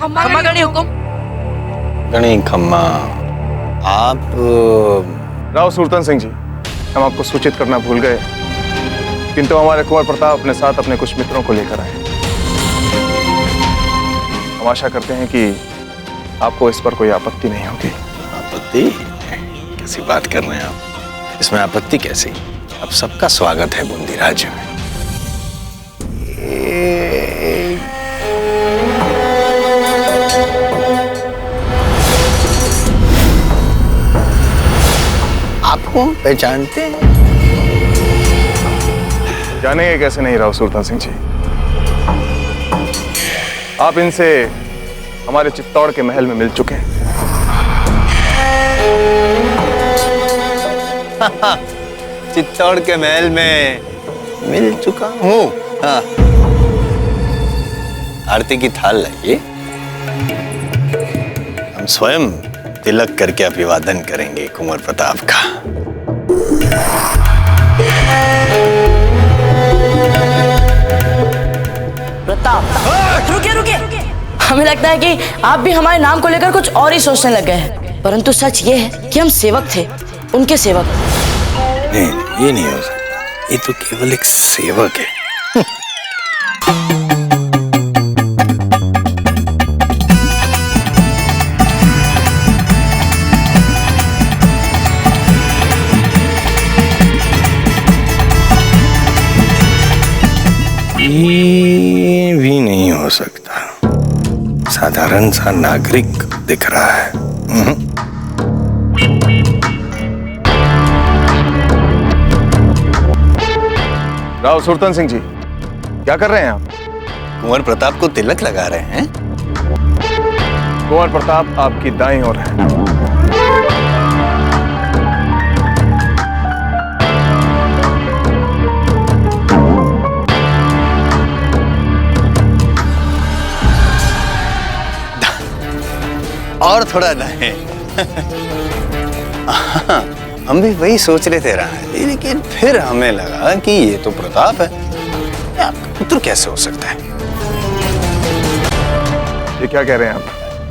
खम्मा गणी हुकुम। गणी खम्मा। आप राव सुरतन सिंह जी, हम आपको सूचित करना भूल गए, किंतु हमारे कुंवर प्रताप अपने साथ अपने कुछ मित्रों को लेकर आए। हम आशा करते हैं कि आपको इस पर कोई आपत्ति नहीं होगी। आपत्ति? कैसी बात कर रहे हैं आप? इसमें आपत्ति कैसी? अब सबका स्वागत है बूंदी राज्य में। आपको पहचानते हैं? जानेंगे कैसे नहीं राव सुरतन सिंह जी। आप इनसे हमारे चित्तौड़ के महल में मिल चुके हैं। चित्तौड़ के महल में मिल चुका हूँ। हाँ। आरती की थाल लाइए, हम स्वयं तिलक करके अभिवादन करेंगे कुंवर प्रताप का। प्रताप, रुकिए रुकिए। हमें लगता है कि आप भी हमारे नाम को लेकर कुछ और ही सोचने लग गए हैं, परंतु सच ये है कि हम सेवक थे, उनके सेवक। नहीं, ये नहीं हो सकता। ये तो केवल एक सेवक है। ये भी नहीं हो सकता। साधारण सा नागरिक दिख रहा है। राव सुरतन सिंह जी, क्या कर रहे हैं आप? कुंवर प्रताप को तिलक लगा रहे हैं। कुंवर प्रताप आपकी दाईं ओर है। और थोड़ा दाएं। हम भी वही सोच रहे थे राणा जी, लेकिन फिर हमें लगा कि ये तो प्रताप है। ये आपका पुत्र कैसे हो सकता है? ये क्या कह रहे हैं आप?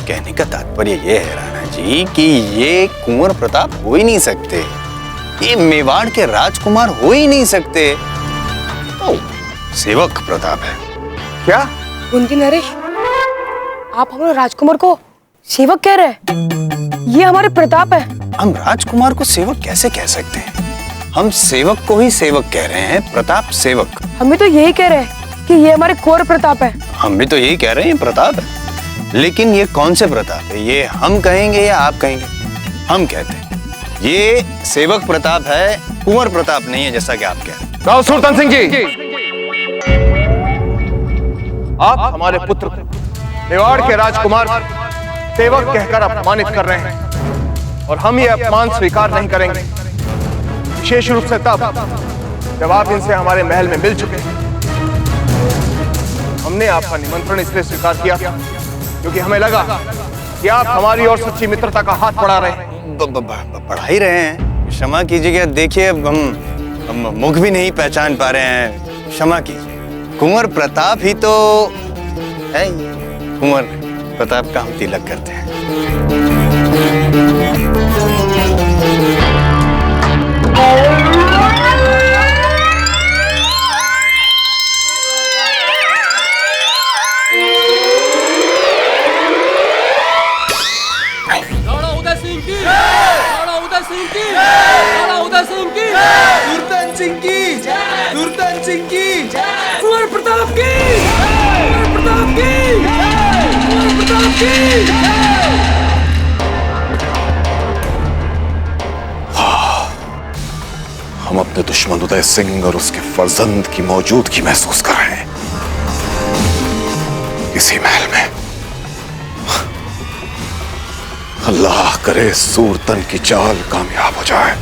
कहने का तात्पर्य ये है राणा जी कि ये कुंवर प्रताप हो ही नहीं सकते। ये मेवाड़ के राजकुमार हो ही नहीं सकते। तो सेवक प्रताप है। क्या? बूंदी नरेश, आप हमारे राजकुमार को सेवक कह रहे हैं? ये हमारे प्रताप है। हम राजकुमार को सेवक कैसे कह सकते हैं? हम सेवक को ही सेवक कह रहे हैं, प्रताप सेवक। हम भी तो यही कह रहे हैं कि ये हमारे कुंवर प्रताप है। हम भी तो यही कह रहे हैं प्रताप है, लेकिन ये कौन से प्रताप है? ये हम कहेंगे या आप कहेंगे? हम कहते हैं ये सेवक प्रताप है, कुंवर प्रताप नहीं है, जैसा कि आप कह रहे हैं। राव सुरतन सिंह जी, आप हमारे पुत्र को मेवाड़ के राजकुमार सेवक कहकर अपमानित कर रहे हैं, और हम ये अपमान स्वीकार नहीं करेंगे, विशेष रूप से तब जब आप इनसे हमारे महल में मिल चुके हैं। हमने आपका निमंत्रण इसलिए स्वीकार किया क्योंकि हमें लगा कि आप हमारी और सच्ची मित्रता का हाथ बढ़ा रहे हैं। बढ़ा ही रहे हैं। क्षमा कीजिएगा, देखिए हम मुख भी नहीं पहचान पा रहे हैं। क्षमा कीजिए। कुंवर प्रताप ही तो है। कुंवर प्रताप का हम तिलक करते हैं। राणा उदय सिंह की, राणा उदय सिंह की, राणा उदय सिंह की, सुरतन सिंह की, सुरतन सिंह की, कुंवर प्रताप की, कुंवर प्रताप की, कुंवर प्रताप की। हम अपने दुश्मन उदय सिंह और उसके फर्जंद की मौजूदगी महसूस कर रहे हैं इसी महल में। अल्लाह करे सूरतन की चाल कामयाब हो जाए।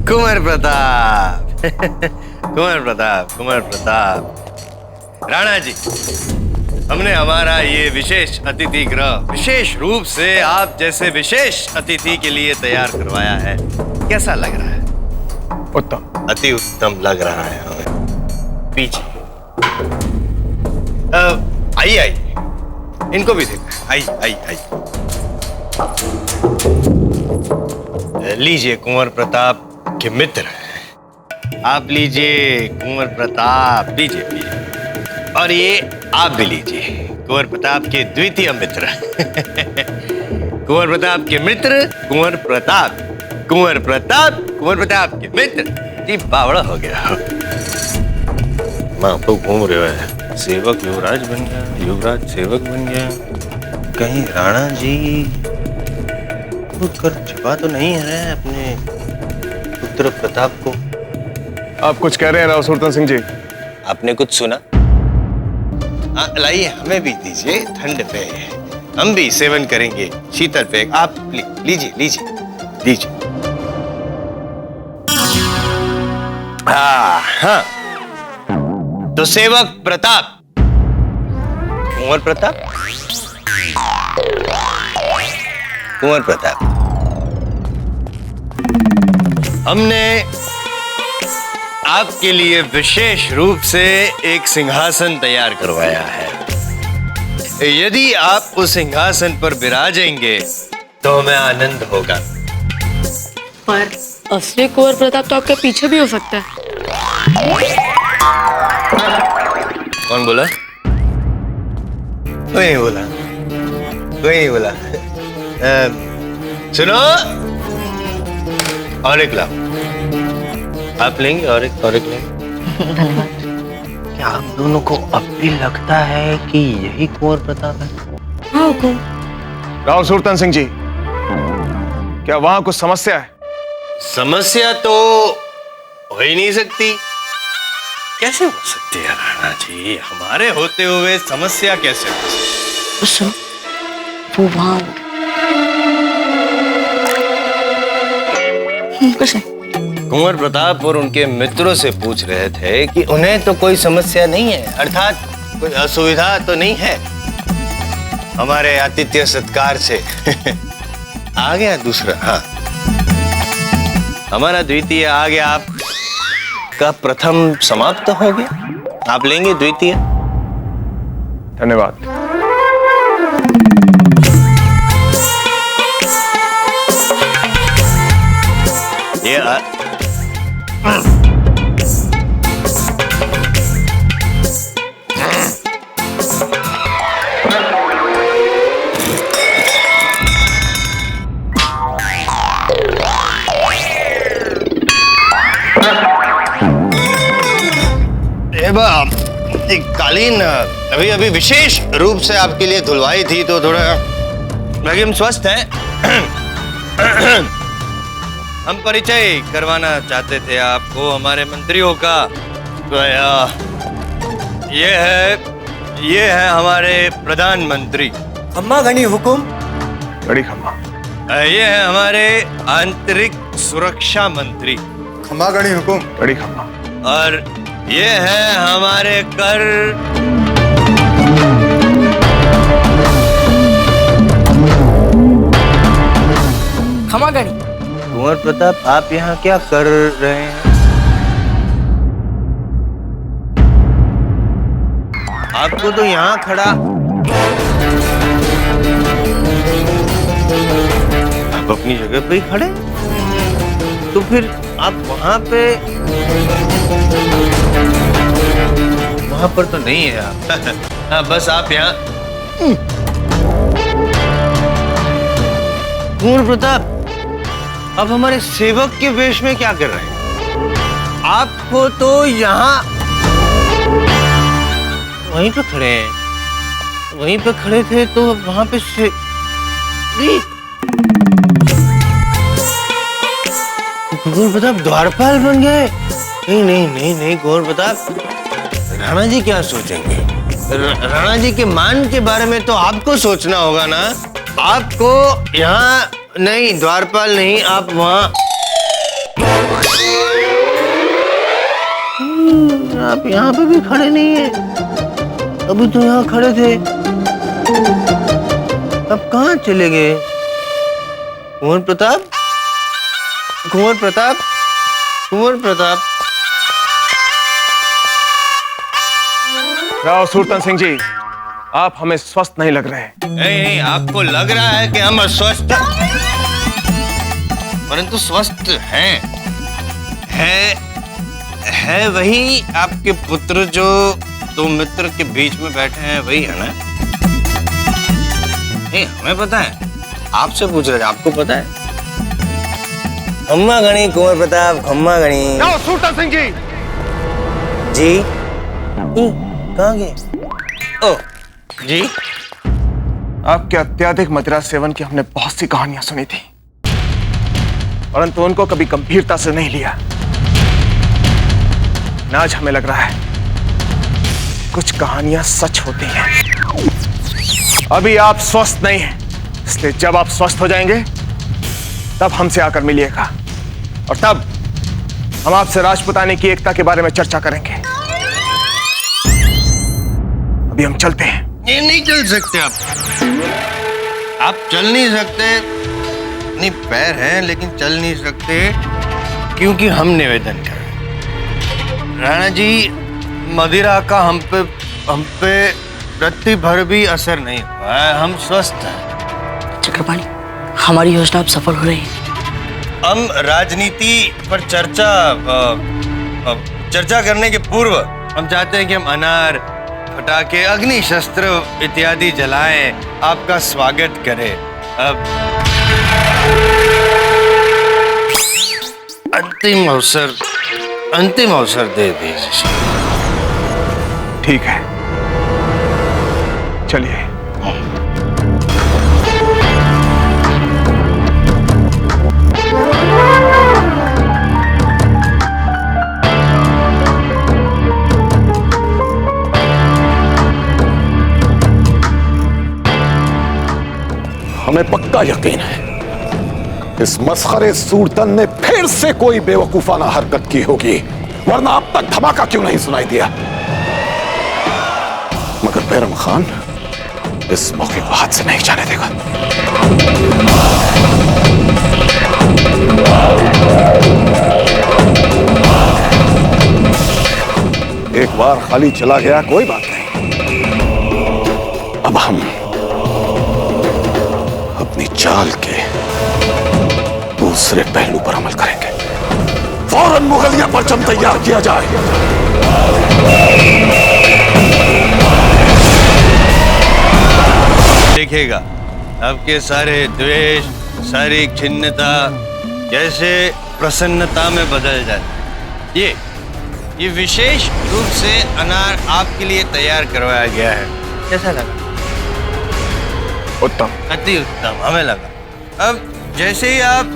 कुंवर प्रताप, कुंवर प्रताप, कुंवर प्रताप। राणा जी, हमने हमारा ये विशेष अतिथि गृह विशेष रूप से आप जैसे विशेष अतिथि के लिए तैयार करवाया है। कैसा लग रहा है? उत्तम। अति उत्तम लग रहा है हमें। पीछे आइए आइए, इनको भी देखना। आइए आइए आइए, लीजिए कुंवर प्रताप के मित्र, आप लीजिए कुंवर प्रताप, लीजिए लीजिए। और ये आप भी लीजिए, कुंवर प्रताप के द्वितीय मित्र। कुंवर प्रताप के मित्र कुंवर प्रताप, कुंवर प्रताप कुंवर प्रताप के मित्र। जी बावड़ा हो गया। माँ तो घूम रहे है, सेवक युवराज बन गया, युवराज सेवक बन गया। कहीं राणा जी कर छिपा तो नहीं है अपने पुत्र प्रताप को? आप कुछ कह रहे हैं राव सुल्तान सिंह जी? आपने कुछ सुना? लाइए हमें भी दीजिए, ठंड पे हम भी सेवन करेंगे, शीतल पे। आप लीजिए लीजिए लीजिए। हाँ, तो सेवक प्रताप, कुंवर प्रताप, कुंवर प्रताप, हमने आपके लिए विशेष रूप से एक सिंहासन तैयार करवाया है। यदि आप उस सिंहासन पर विराजेंगे तो हमें आनंद होगा। पर असली कुंवर प्रताप तो आपके पीछे भी हो सकता है। कौन बोला? कोई नहीं बोला, कोई नहीं बोला। सुनो, और एक लाओ। आप लेंगे? और एक लेंगे। धन्यवाद। क्या आप दोनों को अब भी लगता है कि यही कुंवर प्रताप है? हाँ हुकुम। राव सुल्तान सिंह जी, क्या वहां कुछ समस्या है? समस्या तो हो ही नहीं सकती। कैसे हो सकती है राणा जी? हमारे होते हुए समस्या कैसे हो सकती? सुनो, वो वहाँ कुछ नहीं। कुंवर प्रताप और उनके मित्रों से पूछ रहे थे कि उन्हें तो कोई समस्या नहीं है, अर्थात कोई असुविधा तो नहीं है हमारे आतिथ्य सत्कार से। आ गया दूसरा। हाँ, हमारा द्वितीय आ गया, आप का प्रथम समाप्त हो गया। आप लेंगे द्वितीय? धन्यवाद। ये कालीन अभी अभी विशेष रूप से आपके लिए धुलवाई थी, तो थोड़ा बाकी हम स्वस्थ हैं। हम परिचय करवाना चाहते थे आपको हमारे मंत्रियों का। तो ये है हमारे प्रधानमंत्री। खम्मा घनी हुकुम। बड़ी खम्मा। ये है हमारे आंतरिक सुरक्षा मंत्री। खम्मा गणी हुकुम। बड़ी खम्मा। और ये है हमारे कर खमागणी। कुंवर प्रताप, आप यहाँ क्या कर रहे हैं? आपको तो यहाँ खड़ा, आप अपनी जगह पे ही खड़े, तो फिर आप वहां पर तो नहीं है आप। हाँ, बस आप यहाँ। कुंवर प्रताप, अब हमारे सेवक के वेश में क्या कर रहे हैं? आपको तो यहाँ वहीं पे खड़े हैं, वहीं पे खड़े थे तो वहां पे से कुंवर प्रताप द्वारपाल बन गए। नहीं नहीं नहीं नहीं कुंवर प्रताप, राणा जी क्या सोचेंगे? राणा जी के मान के बारे में तो आपको सोचना होगा ना। आपको यहाँ नहीं, द्वारपाल नहीं, आप वहां, आप यहाँ पे भी खड़े नहीं है। अभी तो यहाँ खड़े थे, अब कहाँ चले गए? कुंवर प्रताप, कुंवर प्रताप, कुंवर प्रताप। राव सूरतन सिंह जी, आप हमें स्वस्थ नहीं लग रहे। नहीं, आपको लग रहा है कि हम अस्वस्थ परंतु स्वस्थ हैं। है वही आपके पुत्र जो दो मित्र के बीच में बैठे हैं, वही है ना? नहीं, हमें पता है, आपसे पूछ रहे थे, आपको पता है? खम्मा गणी कुंवर प्रताप, खम्मा गणी। राव सूरतन सिंह जी। जी कहाँ गए? ओ जी, आपके अत्यधिक मदिरा सेवन की हमने बहुत सी कहानियां सुनी थी, परंतु उनको कभी गंभीरता से नहीं लिया। आज हमें लग रहा है कुछ कहानियां सच होती हैं। अभी आप स्वस्थ नहीं हैं, इसलिए जब आप स्वस्थ हो जाएंगे तब हमसे आकर मिलिएगा, और तब हम आपसे राजपुतानी की एकता के बारे में चर्चा करेंगे। अभी हम चलते हैं। ये नहीं चल सकते आप चल नहीं सकते। नहीं, पैर हैं लेकिन चल नहीं सकते, क्योंकि हम निवेदन कर राणा जी, मदिरा का हम पे रत्ती भर भी असर नहीं हुआ है, हम स्वस्थ हैं। चक्रपाणी, हमारी योजना अब सफल हो रही है। हम राजनीति पर चर्चा करने के पूर्व हम चाहते हैं कि हम अनार, पटाखे, अग्नि शस्त्र इत्यादि जलाएं, आपका स्वागत करें। अब अंतिम अवसर दे दीजिए। ठीक है, चलिए। हमें पक्का यकीन है इस मस्खरे सूरतन ने फिर से कोई बेवकूफाना हरकत की होगी, वरना अब तक धमाका क्यों नहीं सुनाई दिया। मगर बैरम खान इस मौके को हाथ से नहीं जाने देगा। एक बार खाली चला गया कोई बात नहीं, अब हम अपनी चाल के दूसरे पहलू पर अमल करेंगे। फौरन मुगलिया परचम तैयार किया जाए। देखिएगा आपके सारे द्वेष, सारी खिन्नता कैसे प्रसन्नता में बदल जाती। ये विशेष रूप से अनार आपके लिए तैयार करवाया गया है। कैसा लगा? उत्तम, अति उत्तम हमें लगा। अब जैसे ही आप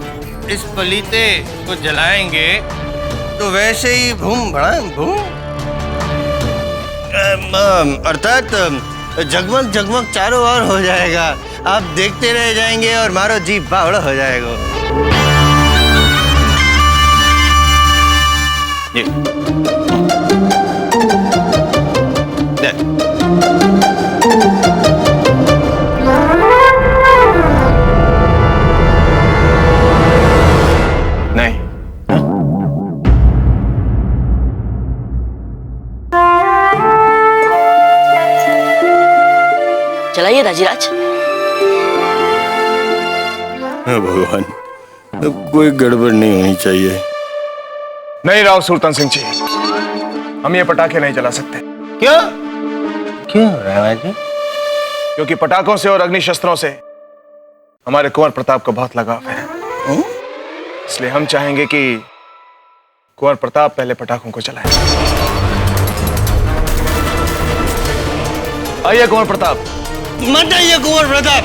इस पलीते को जलाएंगे तो वैसे ही भूम अर्थात जगमग जगमग चारों ओर हो जाएगा। आप देखते रह जाएंगे और मारो जी बावड़ा हो जाएगा। ये नहीं, चलाइए राजीराज। भगवान, अब कोई गड़बड़ नहीं होनी चाहिए। नहीं राव सूरतन सिंह जी, हम ये पटाखे नहीं जला सकते। क्यों राणा जी? क्योंकि पटाखों से और अग्नि शस्त्रों से हमारे कुंवर प्रताप का बहुत लगाव है। इसलिए हम चाहेंगे कि कुंवर प्रताप पहले पटाखों को जलाएं। आइए कुंवर प्रताप। मत आइए कुंवर प्रताप,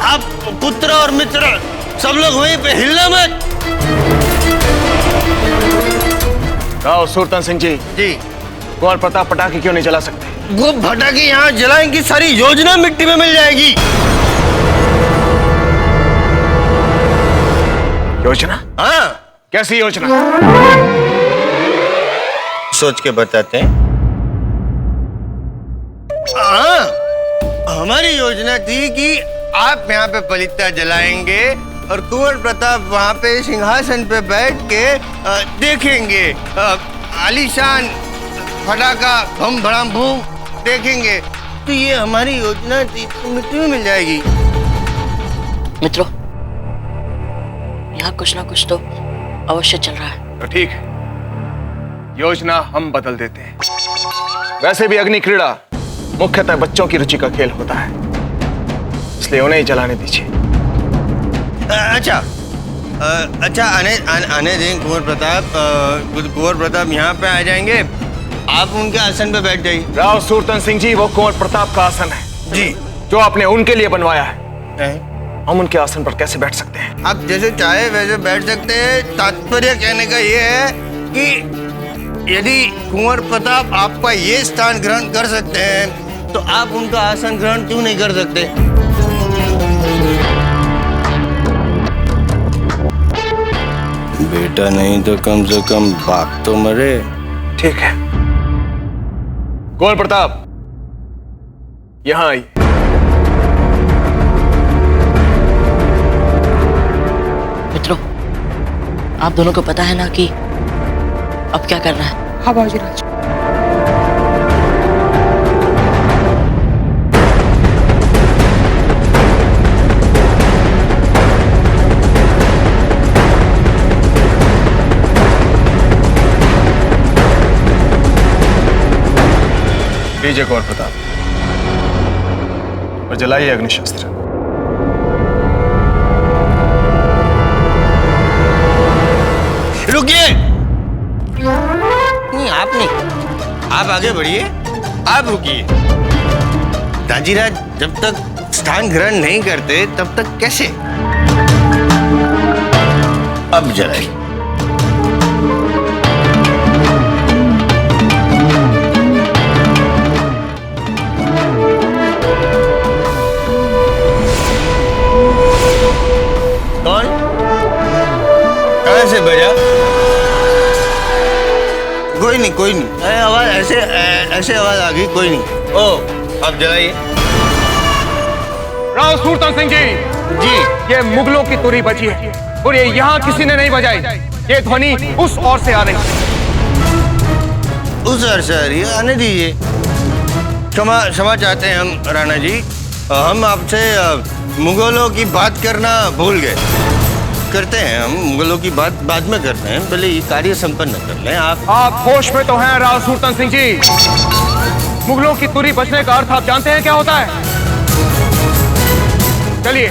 आप पुत्र और मित्र सब लोग वहीं पे, हिलना मत। राव सूरतन सिंह जी, कुंवर प्रताप पटाखे क्यों नहीं जला सकते? वो पटाखे यहाँ जलाएंगी, सारी योजना मिट्टी में मिल जाएगी। योजना? हाँ, कैसी योजना? सोच के बताते हैं। हाँ, हमारी योजना थी कि आप यहाँ पे पलीता जलाएंगे और कुंवर प्रताप वहाँ पे सिंहासन पे बैठ के देखेंगे, आलीशान फटाका भम भड़ाम भूम देखेंगे, तो ये हमारी योजना मिट्टी में मिल जाएगी। मित्रों, यहाँ कुछ ना कुछ तो अवश्य चल रहा है। तो ठीक है, योजना हम बदल देते हैं। वैसे भी अग्नि क्रीड़ा मुख्यतः बच्चों की रुचि का खेल होता है, इसलिए उन्हें ही चलाने दीजिए। अच्छा, आने दें कुंवर प्रताप। कुंवर प्रताप यहाँ पे आ जाएंगे, आप उनके आसन पे बैठ जाइए। राव सूरतन सिंह जी, वो कुंवर प्रताप का आसन है जी, जो आपने उनके लिए बनवाया है। हम उनके आसन पर कैसे बैठ सकते हैं? आप जैसे चाहे वैसे बैठ सकते हैं। तात्पर्य कहने का ये है कि यदि कुंवर प्रताप आपका ये स्थान ग्रहण कर सकते हैं, तो आप उनका आसन ग्रहण क्यों नहीं कर सकते? बेटा नहीं तो कम से कम बाप तो मरे। ठीक है, कुंवर प्रताप यहां आइए। मित्रों, आप दोनों को पता है ना कि अब क्या करना है? हाँ बाजीराज। लीजिए कुंवर प्रताप, और जलाइए अग्निशस्त्र। रुकिए, नहीं आप नहीं, आप आगे बढ़िए, आप रुकिए। दाजीराज जब तक स्थान ग्रहण नहीं करते तब तक कैसे? अब जलाइए। कौन? कहां से बजा? कोई नहीं, आवाज ऐसे आवाज आ गई, कोई नहीं। ओ, अब जलाइए। राव सूरतन सिंह जी, ये मुगलों की तुरी बजी है और ये यहाँ किसी ने नहीं बजाई। ये ध्वनि उस ओर से आ रही है। उस ओर से आ रही है, आने दीजिए। क्षमा चाहते हैं हम राणा जी, हम आपसे मुगलों की बात करना भूल गए। करते हैं हम मुगलों की बात बाद में करते हैं, पहले ये कार्य संपन्न कर लें। आप होश में तो हैं राव सूरतन सिंह जी? मुगलों की तुरी बचने का अर्थ आप जानते हैं क्या होता है? चलिए,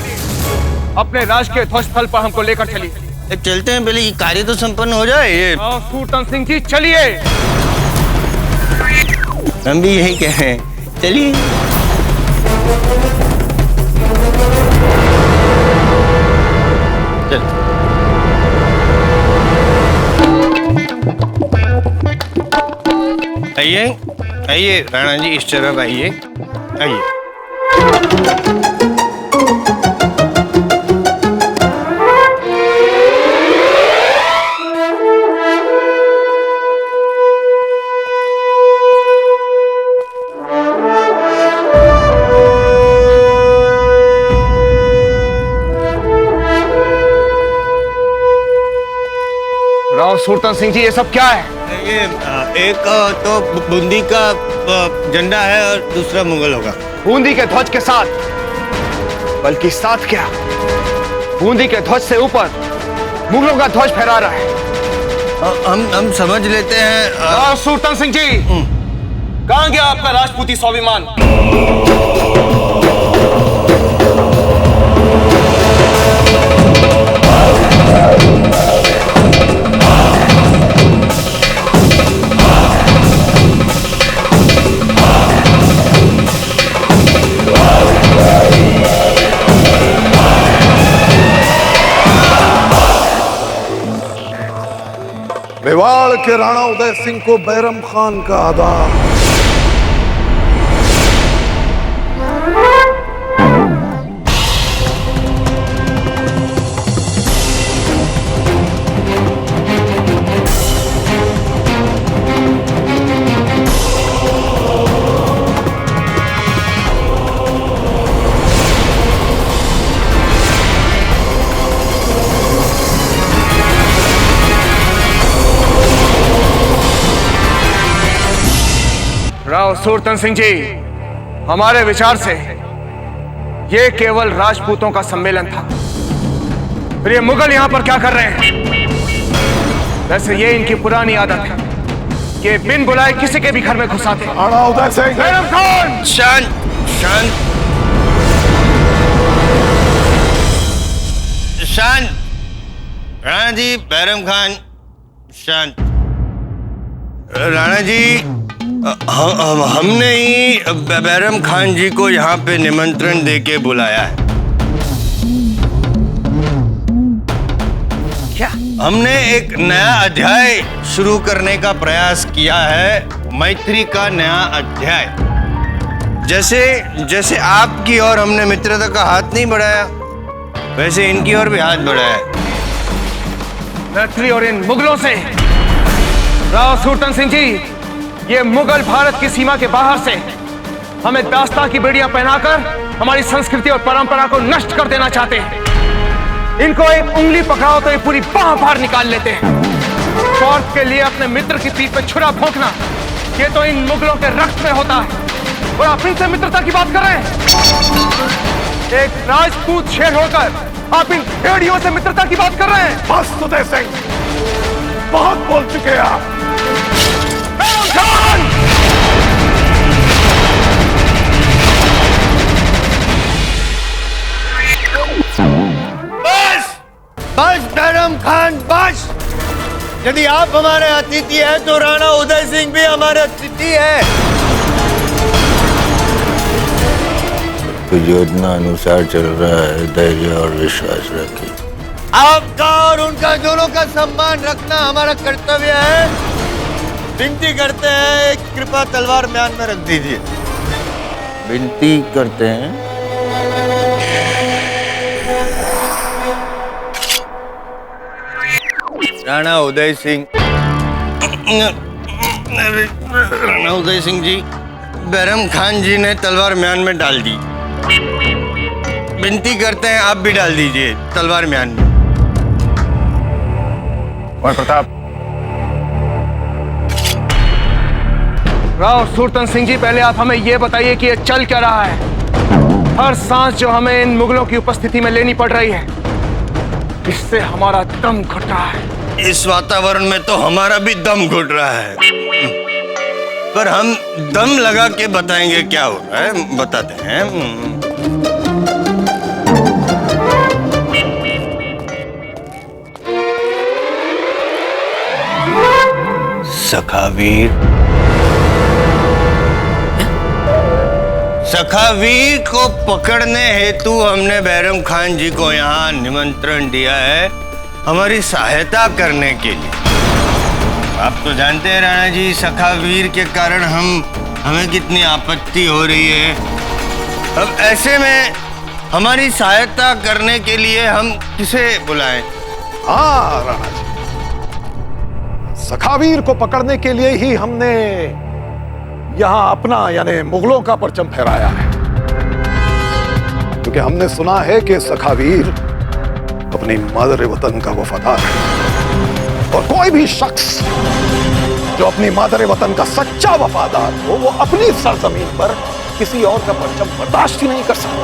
अपने राज के ध्वज स्थल पर हमको लेकर चलिए। चलते हैं, पहले ये कार्य तो संपन्न हो जाए। ये राव सूरतन सिंह जी चलिए। हम भी यही कह रहे हैं, चलिए। आइए आइए राणा जी, इस तरफ आइए, आइए। राव सूरतन सिंह जी, ये सब क्या है? ये एक तो बूंदी का झंडा है और दूसरा मुगलों का। बूंदी के ध्वज के साथ, बल्कि साथ क्या, बूंदी के ध्वज से ऊपर मुगलों का ध्वज फहरा रहा है। हम समझ लेते हैं। राव सूरतन सिंह जी, कहां गया आपका राजपूती स्वाभिमान? मेवाड़ के राणा उदय सिंह को बैरम खान का आदाब। राव सूरतन सिंह जी, हमारे विचार से ये केवल राजपूतों का सम्मेलन था। फिर ये मुगल यहां पर क्या कर रहे हैं? वैसे ये इनकी पुरानी आदत है कि बिन बुलाए किसी के भी घर में घुसाते हैं। राणा उदय सिंह, बैरम खान! शांत शांत शांत। राणा जी, बैरम खान, शांत। राणा जी, हमने ही बैरम खान जी को यहाँ पे निमंत्रण देके बुलाया है। क्या हमने एक नया अध्याय शुरू करने का प्रयास किया है, मैत्री का नया अध्याय। जैसे जैसे आपकी और हमने मित्रता का हाथ नहीं बढ़ाया, वैसे इनकी ओर भी हाथ बढ़ाया है। मैत्री और इन मुगलों से। राव सूरतन सिंह जी, ये मुगल भारत की सीमा के बाहर से हमें दास्तां की बेड़ियां पहनाकर हमारी संस्कृति और परंपरा को नष्ट कर देना चाहते हैं। इनको एक उंगली पकड़ाओ तो ये पूरी बाह बाहर निकाल लेते हैं। स्वार्थ के लिए अपने मित्र की पीठ पे छुरा भोंकना, ये तो इन मुगलों के रक्त में होता है। और आप इनसे मित्रता की बात कर रहे हैं? एक राजपूत शेर होकर आप इन भेड़ियों से मित्रता की बात कर रहे हैं? बस उदय सिंह, बहुत बोल चुके हैं आप। बस बस बैरम खान, बस। यदि आप हमारे अतिथि हैं तो राणा उदय सिंह भी हमारे अतिथि है। तो योजना अनुसार चल रहा है, धैर्य और विश्वास रखें। आपका और उनका दोनों का सम्मान रखना हमारा कर्तव्य है। विनती करते हैं, कृपा तलवार म्यान में रख दीजिए। विनती करते हैं। राणा उदय सिंह, राणा उदय सिंह जी, बैरम खान जी ने तलवार म्यान में डाल दी। विनती करते हैं आप भी डाल दीजिए तलवार म्यान में। और प्रताप, राव सूरतन सिंह जी, पहले आप हमें यह बताइए कि ये चल क्या रहा है? हर सांस जो हमें इन मुगलों की उपस्थिति में लेनी पड़ रही है, इससे हमारा दम घुट रहा है। इस वातावरण में तो हमारा भी दम घुट रहा है, पर हम दम लगा के बताएंगे क्या हो रहा है, बताते हैं। सखावीर, सखावीर को पकड़ने हेतु हमने बैरम खान जी को यहाँ निमंत्रण दिया है, हमारी सहायता करने के लिए। आप तो जानते हैं राणा जी, सखावीर के कारण हमें कितनी आपत्ति हो रही है। अब ऐसे में हमारी सहायता करने के लिए हम किसे बुलाएं? हाँ राणा जी, सखावीर को पकड़ने के लिए ही हमने यहां अपना यानी मुगलों का परचम फहराया है, क्योंकि हमने सुना है कि सखावीर अपनी मादर वतन का वफादार है, और कोई भी शख्स जो अपनी मादर वतन का सच्चा वफादार हो, वो अपनी सरजमीन पर किसी और का परचम बर्दाश्त ही नहीं कर सकता।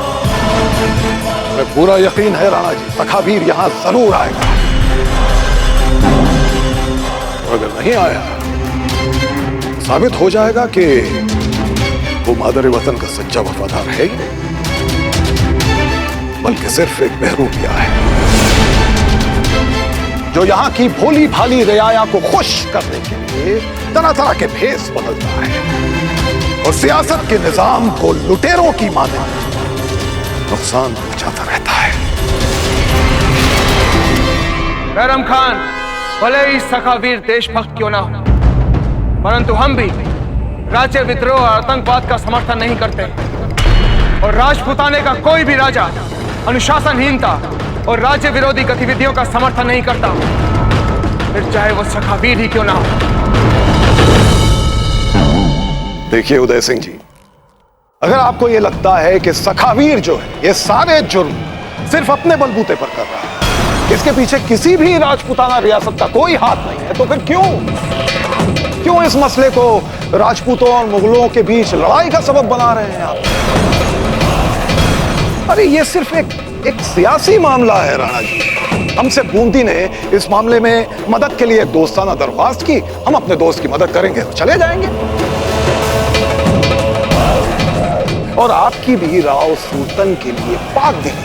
हमें पूरा यकीन है राणा जी, सखावीर यहां जरूर आएगा, और अगर नहीं आया तो साबित हो जाएगा कि वो मादर वतन का सच्चा वफादार है ही नहीं, बल्कि सिर्फ एक बहरूपिया है जो यहाँ की भोली भाली रियाया को खुश करने के लिए तरह तरह के भेष बदलता है और सियासत के निजाम को लुटेरों की माने नुकसान पहुंचाता रहता है। बैरम खान, भले ही सखावीर देशभक्त क्यों ना हो, परंतु हम भी राज्य विद्रोह और आतंकवाद का समर्थन नहीं करते, और राजपूताने का कोई भी राजा अनुशासनहीनता और राज्य विरोधी गतिविधियों का समर्थन नहीं करता, फिर चाहे वो सखावीर ही क्यों ना हो। देखिए उदय सिंह जी, अगर आपको यह लगता है कि सखावीर जो है ये सारे जुर्म सिर्फ अपने बलबूते पर कर रहा है, इसके पीछे किसी भी राजपूताना रियासत का कोई हाथ नहीं है, तो फिर क्यों क्यों इस मसले को राजपूतों और मुगलों के बीच लड़ाई का सबब बना रहे हैं आप? अरे ये सिर्फ एक सियासी मामला है राणा जी। हमसे बूंदी ने इस मामले में मदद के लिए दोस्ताना दरख्वास्त की, हम अपने दोस्त की मदद करेंगे और चले जाएंगे। और आपकी भी राव सुल्तान के लिए पाक दिली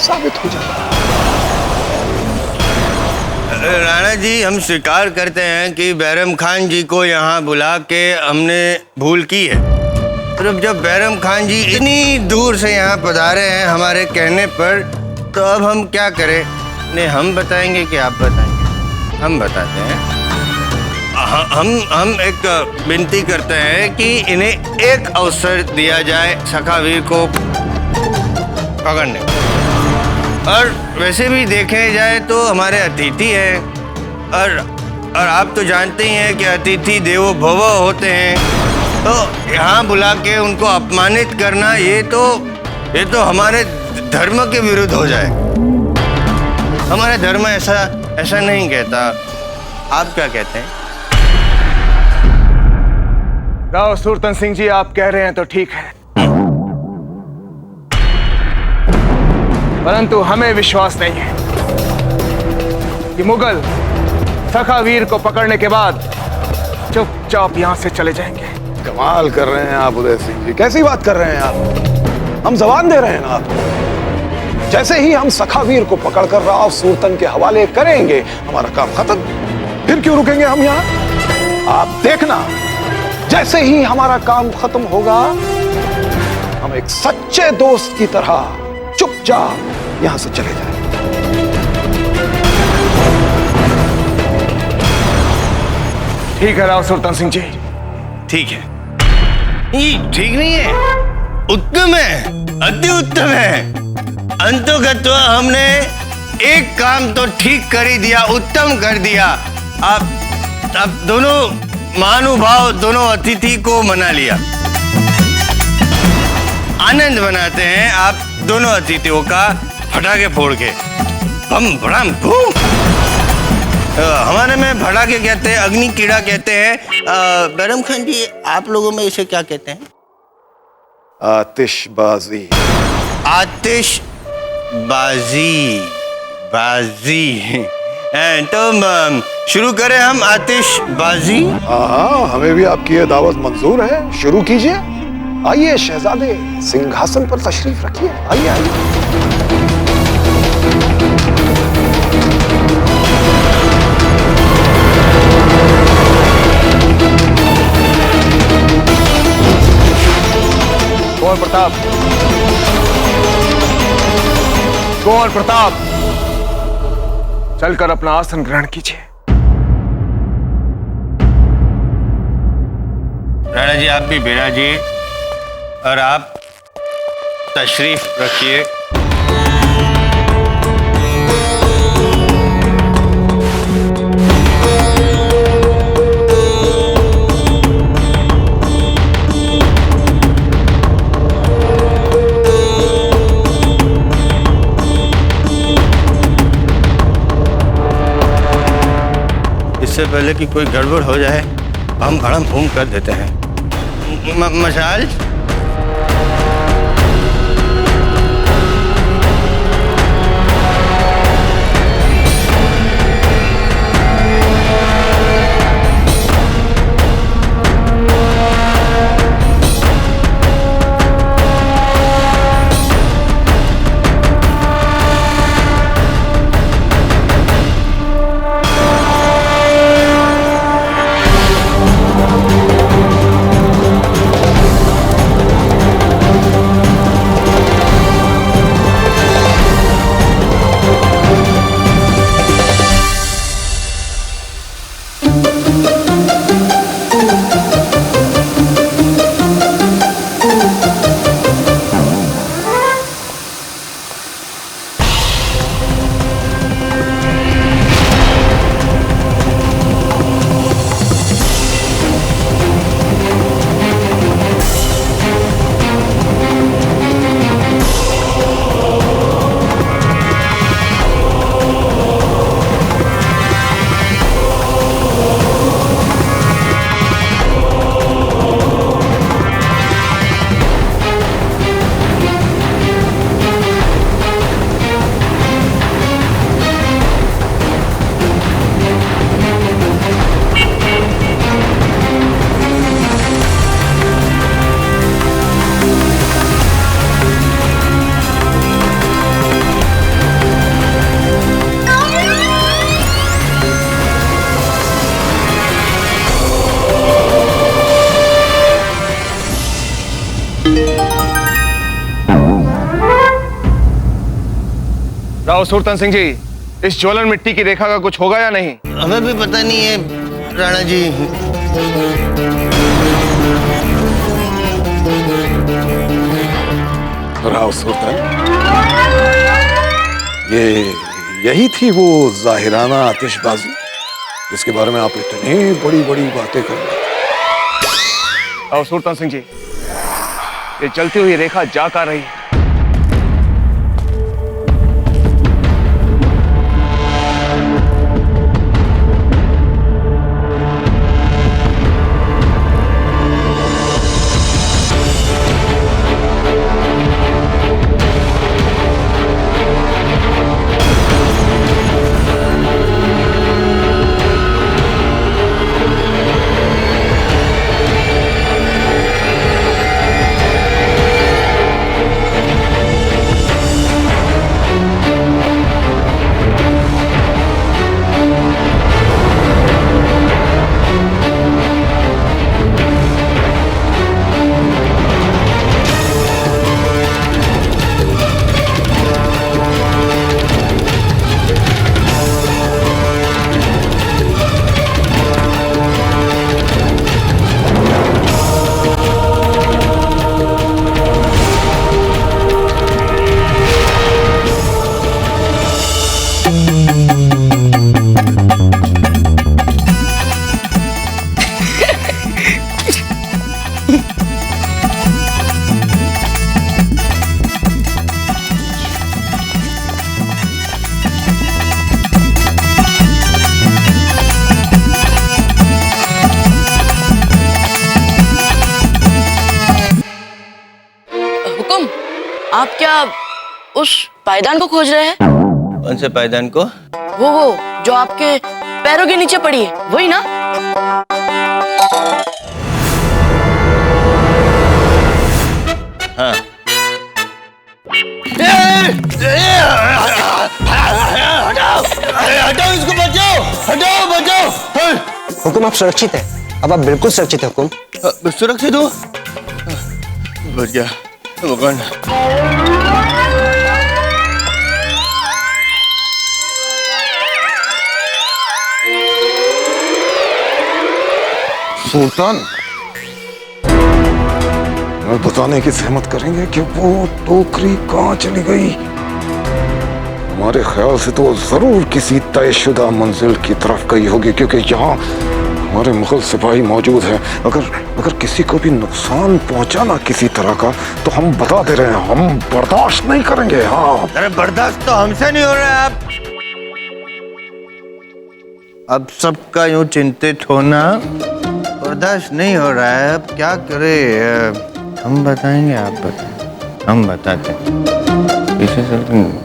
साबित हो जाएगा। राणा जी, हम स्वीकार करते हैं कि बैरम खान जी को यहाँ बुला के हमने भूल की है। सिर्फ जब बैरम खान जी इतनी दूर से यहाँ पधारे हैं हमारे कहने पर, तो अब हम क्या करें? नहीं, हम बताएंगे कि आप बताएंगे? हम बताते हैं। हम एक विनती करते हैं कि इन्हें एक अवसर दिया जाए सखावीर को पकड़ने। और वैसे भी देखे जाए तो हमारे अतिथि हैं, और आप तो जानते ही हैं कि अतिथि देवो भव होते हैं। तो यहाँ बुला के उनको अपमानित करना ये तो हमारे धर्म के विरुद्ध हो जाए। हमारा धर्म ऐसा नहीं कहता। आप क्या कहते हैं? राव सुल्तान सिंह जी, आप कह रहे हैं तो ठीक है, परंतु हमें विश्वास नहीं है कि मुगल सखावीर को पकड़ने के बाद चुपचाप यहां से चले जाएंगे। कमाल कर रहे हैं आप उदय सिंह जी, कैसी बात कर रहे हैं आप? हम जबान दे रहे हैं ना आपको। जैसे ही हम सखावीर को पकड़कर राव सुल्तान के हवाले करेंगे, हमारा काम खत्म। फिर क्यों रुकेंगे हम यहाँ? आप देखना, जैसे ही हमारा काम खत्म होगा, हम एक सच्चे दोस्त की तरह चुपचाप यहां से चले जाएंगे। ठीक है राव सुल्तान सिंह जी, ठीक है। ये ठीक नहीं है, उत्तम है, अति उत्तम है। अंतोगत्वा हमने एक काम तो ठीक कर ही दिया, उत्तम कर दिया। आप दोनों महानुभाव, दोनों अतिथि को मना लिया। आनंद मनाते हैं आप दोनों अतिथियों का फटाके फोड़ के। बम बड़म बूम। हमारे में फटाके कहते हैं, अग्नि कीड़ा कहते हैं। बैरम खान जी, आप लोगों में इसे क्या कहते हैं? आतिशबाजी। आतिशबाजी, बाजी। तो शुरू करें हम आतिशबाजी। हाँ, हमें भी आपकी ये दावत मंजूर है, शुरू कीजिए। आइए शहजादे, सिंहासन पर तशरीफ रखिए। आइए आइए। कुंवर प्रताप, कुंवर प्रताप, चलकर अपना आसन ग्रहण कीजिए। राणा जी, आप भी विराजिए और आप तशरीफ रखिए। इससे पहले कि कोई गड़बड़ हो जाए, हम भड़म भूम कर देते हैं। मशाल। आओ सुरतन सिंह जी, इस ज्वलन मिट्टी की रेखा का कुछ होगा या नहीं? हमें भी पता नहीं है राणा जी। राव सुल्तान, यही थी वो जाहिराना आतिशबाजी जिसके बारे में आप इतनी बड़ी बड़ी बातें कर रहे थे। आओ सुरतन सिंह जी, ये चलती हुई रेखा जा कर रही है। आप क्या उस पायदान को खोज रहे हैं? कौन से पायदान को? वो जो आपके पैरों के नीचे पड़ी है, वही ना? हाँ। हटाओ इसको, बचाओ, हटाओ, बचाओ। हुकुम, आप सुरक्षित हैं। अब आप बिल्कुल सुरक्षित हैं हुकुम। सुरक्षित हो? बच गया भगवान। सुल्तान, हमें बताने की सहमत करेंगे कि वो टोकरी कहाँ चली गई? हमारे ख्याल से तो जरूर किसी तयशुदा मंजिल की तरफ गई होगी, क्योंकि यहाँ हमारे मुगल सिपाही मौजूद हैं। अगर किसी को भी नुकसान पहुंचाना किसी तरह का, तो हम बता दे रहे हैं, हम बर्दाश्त नहीं करेंगे। हाँ, अरे बर्दाश्त तो हमसे नहीं हो रहा है। आप अब सबका यूं चिंतित होना बर्दाश्त नहीं हो रहा है। अब क्या करें? हम बताएंगे, आप बताएं, हम बताते हैं। पीछे चलते हैं।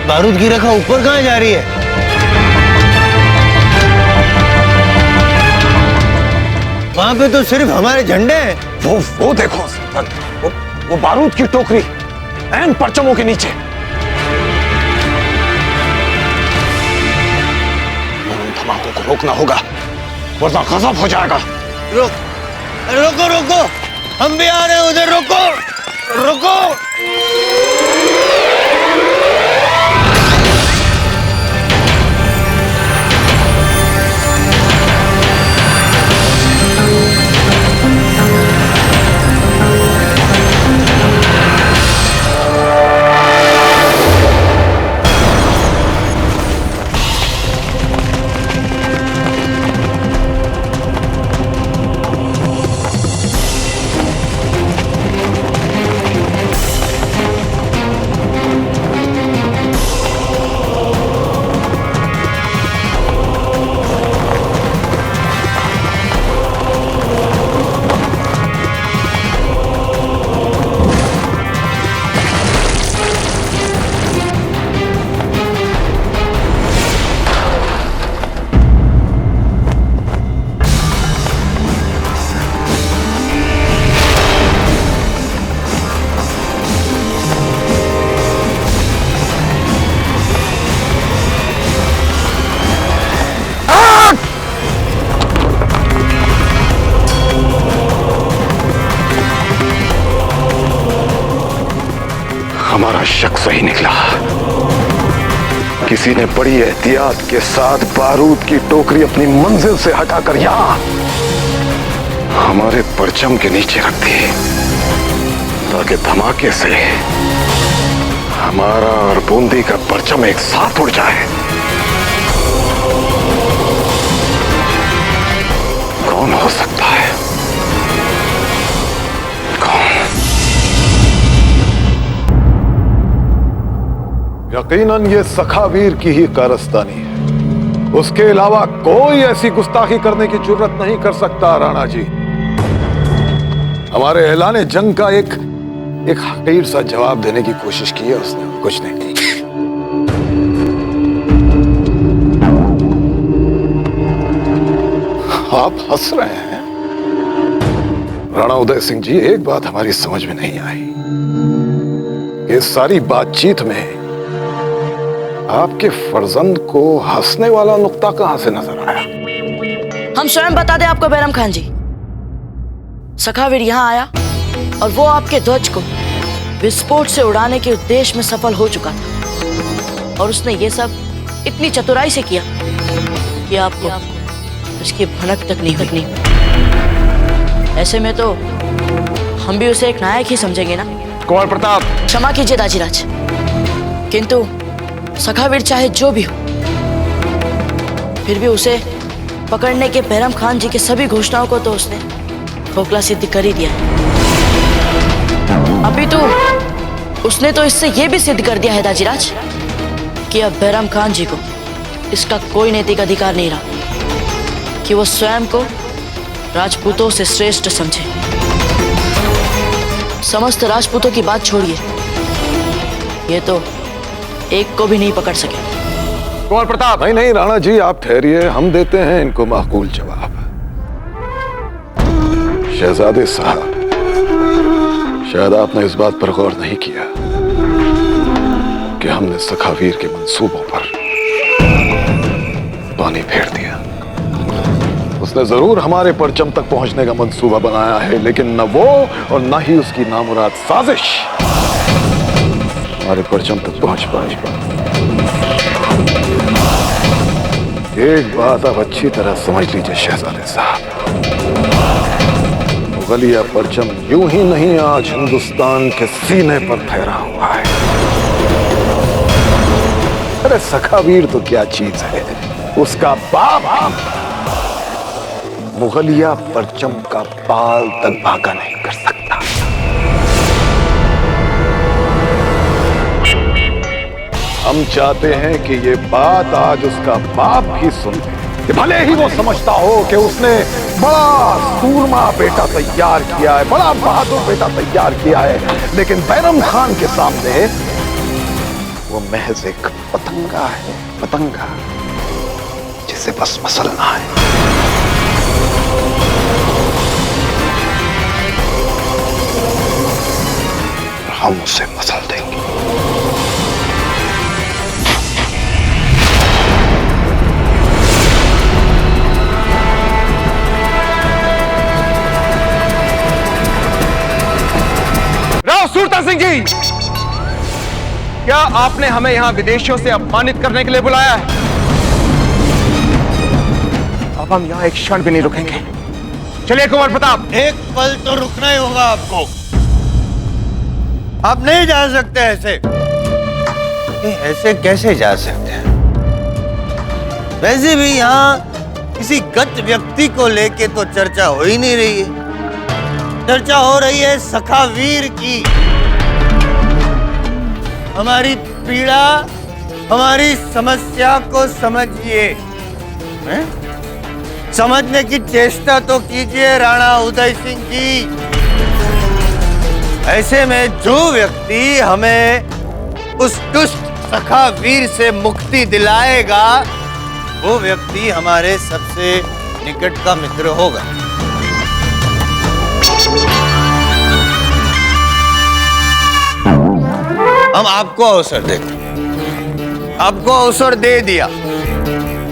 बारूद की रेखा ऊपर कहाँ जा रही है? वहां पे तो सिर्फ हमारे झंडे हैं। वो देखो, वो बारूद की टोकरी ऐन परचमों के नीचे। उन धमाकों को रोकना होगा, वरना गजब हो जाएगा। रोको रोको, हम भी आ रहे हैं उधर। रोको रोको। हमारा शक सही निकला। किसी ने बड़ी एहतियात के साथ बारूद की टोकरी अपनी मंजिल से हटाकर यहां हमारे परचम के नीचे रख दी, ताकि धमाके से हमारा और बूंदी का परचम एक साथ उड़ जाए। कौन हो सकता है? यकीनन ये सखावीर की ही कारस्तानी है। उसके अलावा कोई ऐसी गुस्ताखी करने की जुर्रत नहीं कर सकता। राणा जी, हमारे ऐलाने जंग का एक हकीर सा जवाब देने की कोशिश की है उसने, कुछ नहीं। आप हंस रहे हैं राणा उदय सिंह जी। एक बात हमारी समझ में नहीं आई, इस सारी बातचीत में आपके फर्जंद को हंसने वाला नुक्ता कहां से नजर आया? हम स्वयं बता दें आपको बैरम खान जी। सखावीर यहाँ आया और वो आपके ध्वज को विस्फोट से उड़ाने के उद्देश्य में सफल हो चुका था, और उसने ये सब इतनी चतुराई से किया कि आपको उसकी भनक तक नहीं हुई। ऐसे में तो हम भी उसे एक नायक ही समझेंगे ना। कुंवर प्रताप, क्षमा कीजिए दाजीराज, किंतु सखावीर चाहे जो भी हो, फिर भी उसे पकड़ने के बैरम खान जी के सभी घोषणाओं को तो उसने खोखला सिद्ध कर ही दिया। अभी तो उसने तो इससे यह भी सिद्ध कर दिया है दाजीराज कि अब बैरम खान जी को इसका कोई नैतिक अधिकार नहीं रहा कि वो स्वयं को राजपूतों से श्रेष्ठ समझे। समस्त राजपूतों की बात छोड़िए, ये तो एक को भी नहीं पकड़ सके। कुंवर प्रताप, नहीं राणा जी, आप ठहरिए, हम देते हैं इनको माकूल जवाब। शहजादे साहब, शायद आपने इस बात पर गौर नहीं किया कि हमने सखावीर के मंसूबों पर पानी फेर दिया। उसने जरूर हमारे परचम तक पहुंचने का मंसूबा बनाया है, लेकिन न वो और न ही उसकी नामुराद साजिश हमारे परचम तक पहुंच पाई। एक बात आप अच्छी तरह समझ लीजिए शहजादे साहब, मुगलिया परचम यूं ही नहीं आज हिंदुस्तान के सीने पर फहरा हुआ है। अरे सखावीर तो क्या चीज है, उसका बाप मुगलिया परचम का बाल तक भागा नहीं कर सकता। हम चाहते हैं कि ये बात आज उसका बाप भी सुन ले, कि भले ही वो समझता हो कि उसने बड़ा सूरमा बेटा तैयार किया है, बड़ा बहादुर बेटा तैयार किया है, लेकिन बैरम खान के सामने वो महज एक पतंगा है, पतंगा जिसे बस मसलना है। हम उसे मसल देंगे। राव सूरता सिंह जी, क्या आपने हमें यहां विदेशियों से अपमानित करने के लिए बुलाया है? अब हम यहां एक क्षण भी नहीं रुकेंगे। चलिए कुंवर प्रताप। एक पल तो रुकना ही होगा आपको। आप नहीं जा सकते ऐसे। ऐसे कैसे जा सकते हैं? वैसे भी यहाँ किसी गत व्यक्ति को लेके तो चर्चा हो ही नहीं रही है। चर्चा हो रही है सखावीर की। हमारी पीड़ा, हमारी समस्या को समझिए, समझने की चेष्टा तो कीजिए राणा उदय सिंह जी। ऐसे में जो व्यक्ति हमें उस दुष्ट सखावीर से मुक्ति दिलाएगा, वो व्यक्ति हमारे सबसे निकट का मित्र होगा। हम आपको अवसर देते, आपको अवसर दे दिया।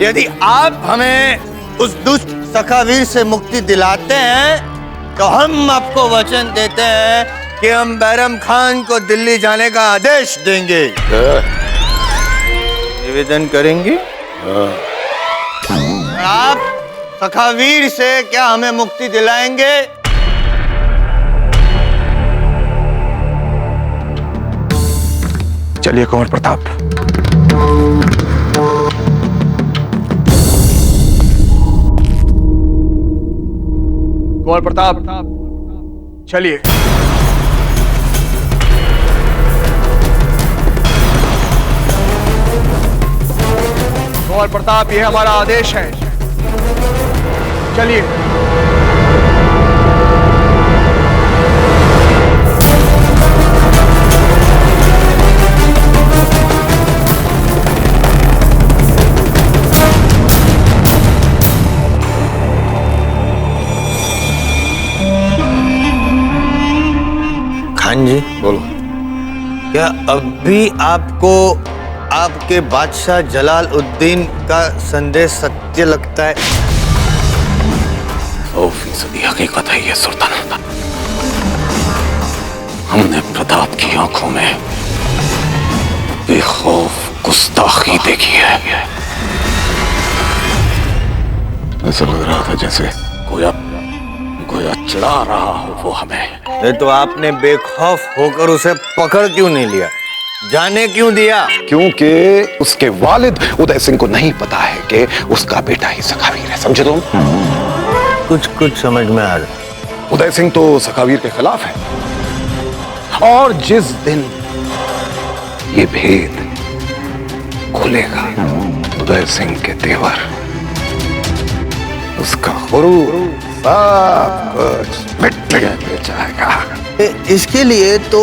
यदि आप हमें उस दुष्ट सखावीर से मुक्ति दिलाते हैं, तो हम आपको वचन देते हैं कि हम बैरम खान को दिल्ली जाने का आदेश देंगे। निवेदन करेंगे आप सखावीर से क्या हमें मुक्ति दिलाएंगे? चलिए कुंवर प्रताप। कुंवर प्रताप चलिए। कुंवर प्रताप ये हमारा आदेश है, चलिए। खान जी बोलो। क्या अब भी आपको आपके बादशाह जलालुद्दीन का संदेश सत्य लगता है? 100% हकीकत है ये सुल्तान। हमने प्रताप की आंखों में बेखौफ गुस्ताखी देखी है। ऐसा लग रहा था जैसे गोया चिढ़ा रहा हो वो हमें। ये तो आपने बेखौफ होकर उसे पकड़ क्यों नहीं लिया, जाने क्यों दिया? क्योंकि उसके वालिद उदय सिंह को नहीं पता है कि उसका बेटा ही सखावीर है। समझे तुम? कुछ समझ में आ रहा। उदय सिंह तो सखावीर के खिलाफ है, और जिस दिन ये भेद खुलेगा, उदय सिंह के तेवर, उसका गुरूर, सब कुछ मिट जाएगा। इसके लिए तो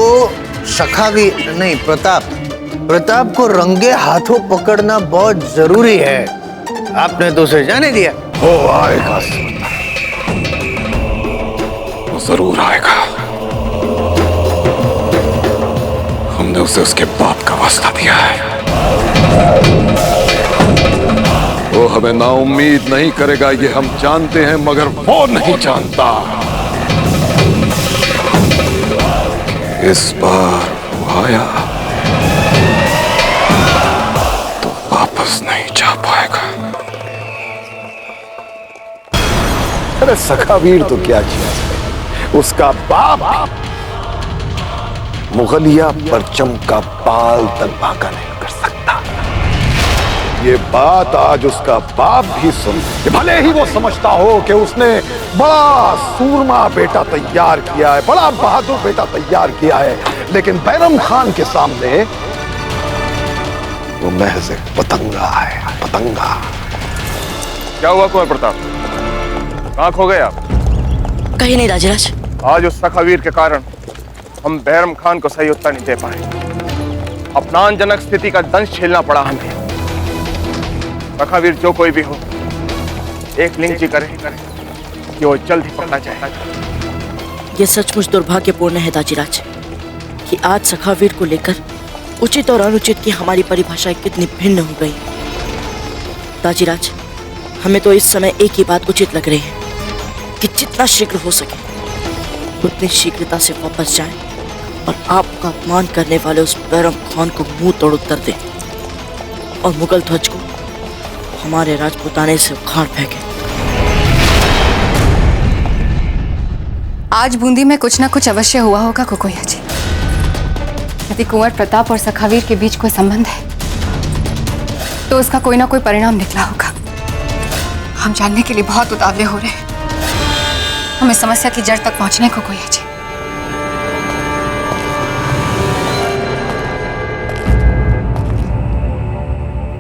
सखावीर नहीं, प्रताप को रंगे हाथों पकड़ना बहुत जरूरी है। आपने तो उसे जाने दिया। वो आएगा, वो जरूर आएगा। हमने उसे उसके बाप का वास्ता दिया है। वो हमें नाउम्मीद नहीं करेगा, ये हम जानते हैं, मगर वो नहीं जानता कि इस बार वो आया तो वापस नहीं जा पाएगा। अरे सखावीर तो क्या चीज है, उसका बाप मुगलिया परचम का बाल तक बांका नहीं कर सकता। ये बात आज उसका बाप भी सुन, भले ही वो समझता हो कि उसने बड़ा सूरमा बेटा तैयार किया है, बड़ा बहादुर बेटा तैयार किया है, लेकिन बैरम खान के सामने वो महज एक पतंगा है, पतंगा। क्या हुआ कुंवर प्रताप, कहाँ खो गए आप? कहीं नहीं राजराज। आज उस सखावीर के कारण हम बैरम खान को सही उत्तर नहीं दे पाए। अपमानजनक स्थिति का दंश झेलना पड़ा हमें। सखावीर जो कोई भी हो, एक लिंची करे कि वो जल्द ही पकड़ा जाए। ये सचमुच दुर्भाग्यपूर्ण है दाजीराज कि आज सखावीर को लेकर उचित और अनुचित की हमारी परिभाषाएं कितनी भिन्न हो गई। दाजीराज, हमें तो इस समय एक ही बात उचित लग रही है कि जितना शीघ्र हो सके उतनी शीघ्रता से वापस जाएं और आपका अपमान करने वाले उस बैरम खान को मुंह तोड़ उत्तर दें और मुगल ध्वज को हमारे राजपुताने से उखाड़ फेंके। आज बूंदी में कुछ ना कुछ अवश्य हुआ होगा कुकोया जी। यदि कुंवर प्रताप और सखावीर के बीच कोई संबंध है तो उसका कोई ना कोई परिणाम निकला होगा। हम जानने के लिए बहुत उतावले हो रहे हैं। हमें समस्या की जड़ तक पहुंचने को कोई है जी।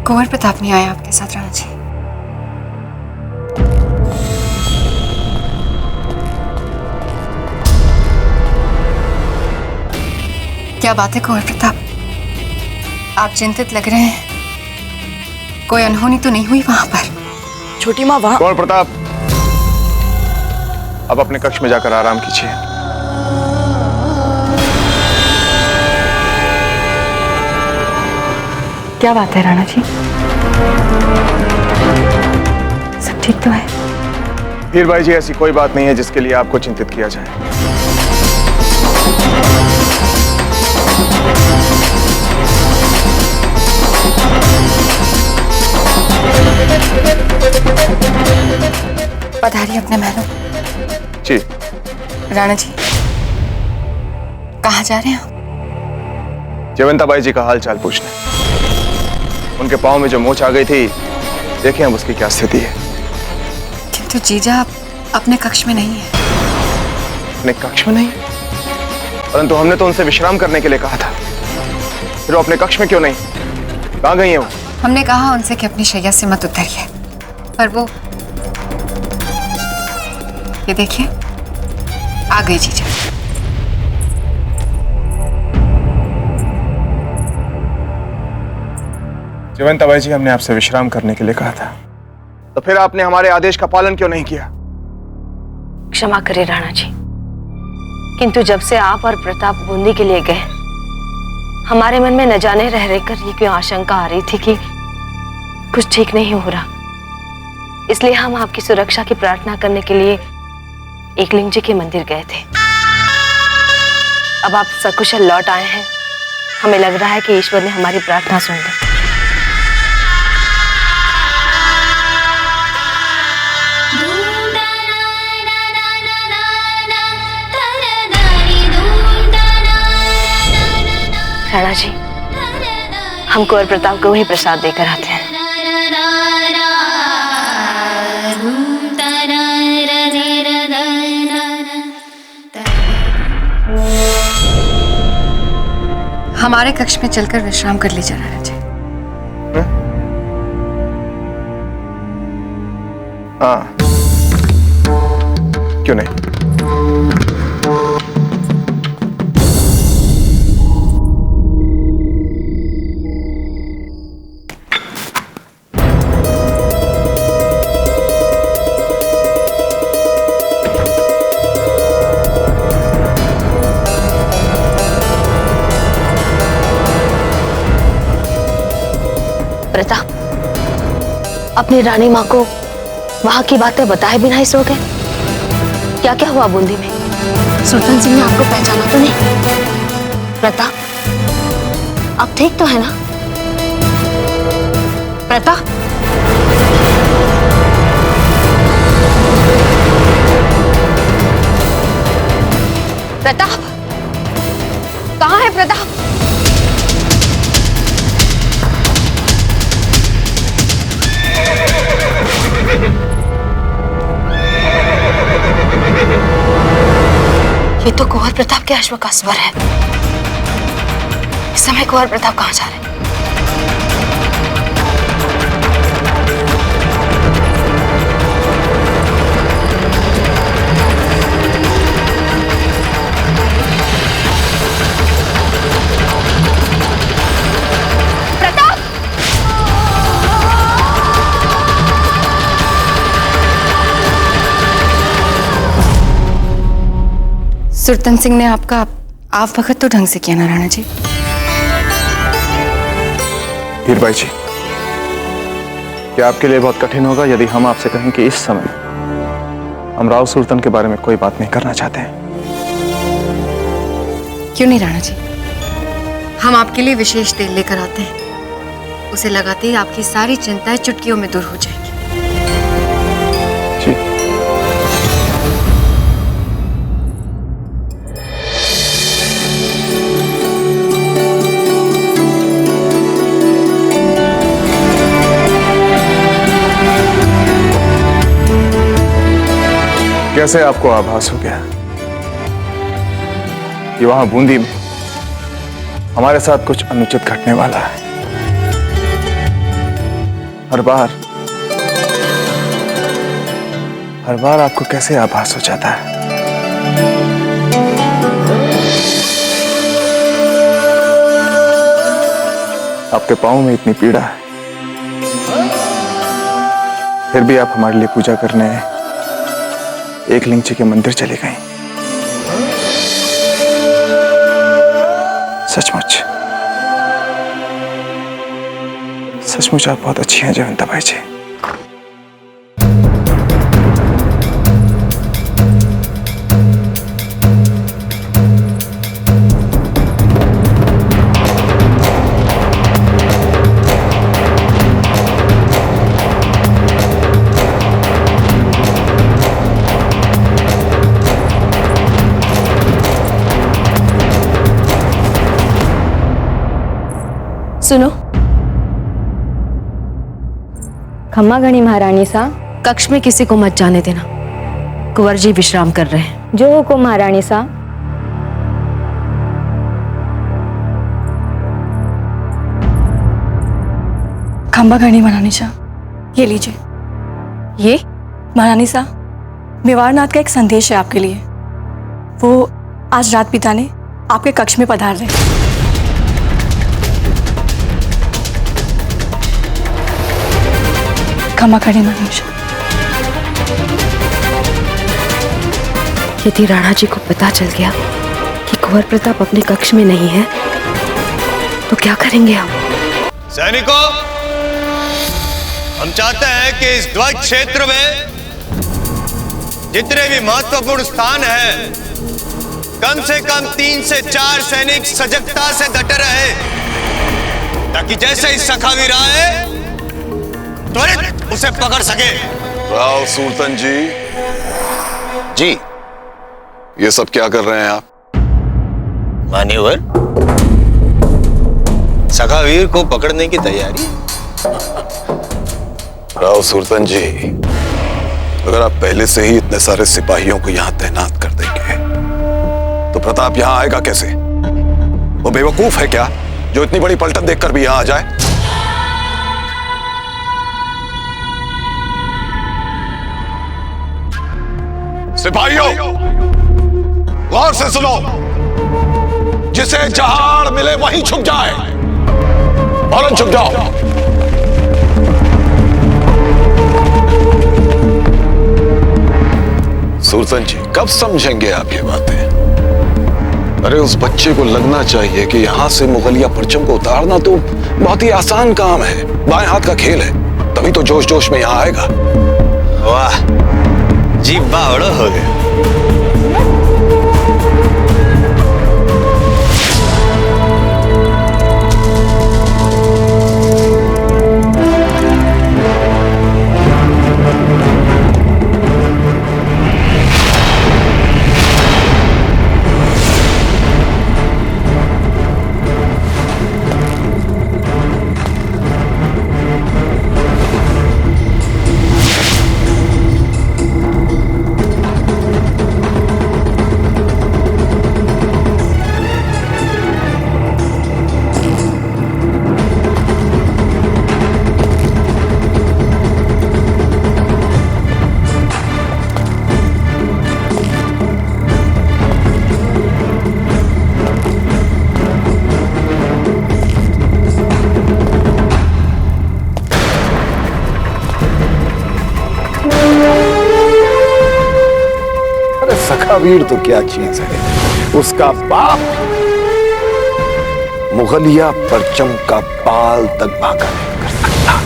कुंवर प्रताप नहीं आया आपके साथ राणा जी? क्या बात है कुंवर प्रताप, आप चिंतित लग रहे हैं। कोई अनहोनी तो नहीं हुई वहां पर? छोटी माँ वहां। कुंवर प्रताप, अब अपने कक्ष में जाकर आराम कीजिए। क्या बात है राणा जी, सब ठीक तो है? हीर भाई जी, ऐसी कोई बात नहीं है जिसके लिए आपको चिंतित किया जाए। पधारिए अपने महलों। जी। राणा जी, कहाँ जा रहे हैं आप? जयवंताबाई जी का हाल चाल पूछने। उनके पाँव में जो मोच आ गई थी, देखें अब उसकी क्या स्थिति है। किंतु जीजा आप अपने कक्ष में नहीं है। अपने कक्ष में नहीं? परंतु हमने तो उनसे विश्राम करने के लिए कहा था। फिर वो अपने कक्ष में क्यों नहीं? कहाँ गई है वो? हमने कहा उनसे कि अपनी शैया से मत उतरिए, पर वो, ये देखिए आ गई जीजा। जयवंताबाई जी, हमने आपसे विश्राम करने के लिए कहा था, तो फिर आपने हमारे आदेश का पालन क्यों नहीं किया? क्षमा करें राणा जी, किंतु जब से आप और प्रताप बूंदी के लिए गए, हमारे मन में न जाने रह रहकर ये क्यों आशंका आ रही थी कि कुछ ठीक नहीं हो रहा। इसलिए हम आपकी सुरक्षा की प्रार्थना करने के लिए एकलिंग जी के मंदिर गए थे। अब आप सकुशल लौट आए हैं, हमें लग रहा है कि ईश्वर ने हमारी प्रार्थना सुन ली। राणा जी, हम कुंवर प्रताप को वही प्रसाद देकर आते हैं। हमारे कक्ष में चलकर विश्राम कर लीजिए राणा जी। हाँ, क्यों नहीं? प्रताप, अपनी रानी माँ को वहां की बातें बताए बिना ही सो गए? क्या क्या हुआ बूंदी में? सुल्तान सिंह ने आपको पहचाना तो नहीं? प्रताप, आप ठीक तो है ना? प्रताप, प्रताप, कहाँ है प्रताप? ये तो कुंवर प्रताप के अश्व का स्वर है। इस समय कुंवर प्रताप कहाँ जा रहे हैं? प्रताप! सुल्तान सिंह ने आपका आप वक्त तो ढंग से किया ना राणा जी? हीरबाई जी, क्या आपके लिए बहुत कठिन होगा यदि हम आपसे कहें कि इस समय हम राव सुल्तान के बारे में कोई बात नहीं करना चाहते हैं? क्यों नहीं राणा जी, हम आपके लिए विशेष तेल लेकर आते हैं। उसे लगाते ही आपकी सारी चिंताएं चुटकियों में दूर हो जाएंगी। जी। कैसे आपको आभास हो गया कि वहां बूंदी में हमारे साथ कुछ अनुचित घटने वाला है? हर बार आपको कैसे आभास हो जाता है? आपके पांव में इतनी पीड़ा है, फिर भी आप हमारे लिए पूजा करने एकलिंग जी के मंदिर चली गई। सचमुच आप बहुत अच्छी हैं जयवंताबाई जी। सुनो, खम्मा गणी महारानी सा, कक्ष में किसी को मत जाने देना। कुंवर जी विश्राम कर रहे हैं। जो हुकुम महारानी सा। खंबा गणी महारानी सा, ये लीजिए। ये महारानी सा, मेवाड़नाथ का एक संदेश है आपके लिए। वो आज रात पिता ने आपके कक्ष में पधार रहे। खम्मा गणी महारानी सा। यदि राणा जी को पता चल गया कि कुंवर प्रताप अपने कक्ष में नहीं है तो क्या करेंगे हम? सैनिकों, हम चाहते हैं कि इस ध्वज क्षेत्र में जितने भी महत्वपूर्ण स्थान हैं, कम से कम 3 से 4 सैनिक सजगता से डटे रहे, ताकि जैसे ही सखावीर आए त्वरित उसे पकड़ सके। राव सुल्तान जी, जी, ये सब क्या कर रहे हैं आप? मान्यवर, सखावीर को पकड़ने की तैयारी। राव सुल्तान जी, अगर आप पहले से ही इतने सारे सिपाहियों को यहां तैनात कर देंगे तो प्रताप यहां आएगा कैसे? वो बेवकूफ है क्या जो इतनी बड़ी पलटन देखकर भी यहां आ जाए? सिपाहियों, गौर से सुनो। जिसे जहाड़ मिले वहीं छुप जाए। फौरन छुप जाओ। सुल्तान जी, कब समझेंगे आप ये बातें? अरे उस बच्चे को लगना चाहिए कि यहां से मुगलिया परचम को उतारना तो बहुत ही आसान काम है, बाएं हाथ का खेल है। तभी तो जोश जोश में यहां आएगा। वाह जी, बावड़ा हो गया। सखावीर तो क्या चीज है, उसका बाप मुगलिया परचम का बाल तक भागा नहीं कर सकता।